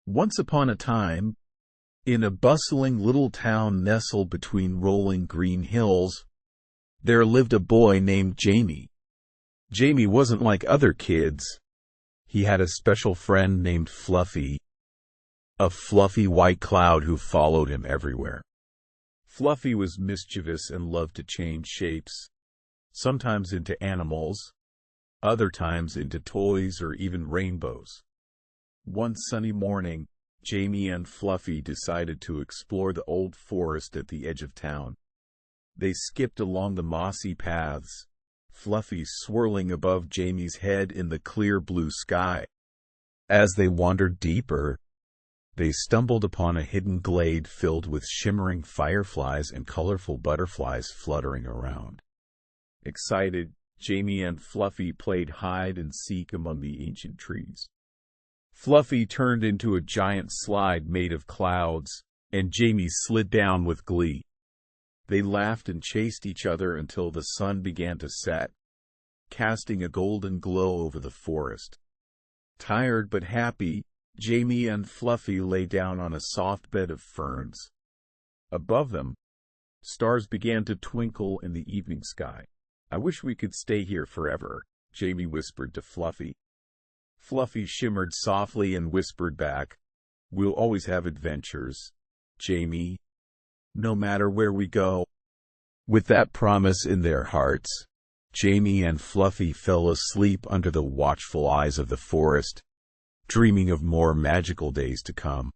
Once upon a time, in a bustling little town nestled between rolling green hills, there lived a boy named Jamie. Jamie wasn't like other kids. He had a special friend named Fluffy, a fluffy white cloud who followed him everywhere. Fluffy was mischievous and loved to change shapes, sometimes into animals, other times into toys or even rainbows. One sunny morning, Jamie and Fluffy decided to explore the old forest at the edge of town. They skipped along the mossy paths, Fluffy swirling above Jamie's head in the clear blue sky. As they wandered deeper, they stumbled upon a hidden glade filled with shimmering fireflies and colorful butterflies fluttering around. Excited, Jamie and Fluffy played hide and seek among the ancient trees. Fluffy turned into a giant slide made of clouds, and Jamie slid down with glee. They laughed and chased each other until the sun began to set, casting a golden glow over the forest. Tired but happy, Jamie and Fluffy lay down on a soft bed of ferns. Above them, stars began to twinkle in the evening sky. "I wish we could stay here forever," Jamie whispered to Fluffy. Fluffy shimmered softly and whispered back, "We'll always have adventures, Jamie, no matter where we go." With that promise in their hearts, Jamie and Fluffy fell asleep under the watchful eyes of the forest, dreaming of more magical days to come.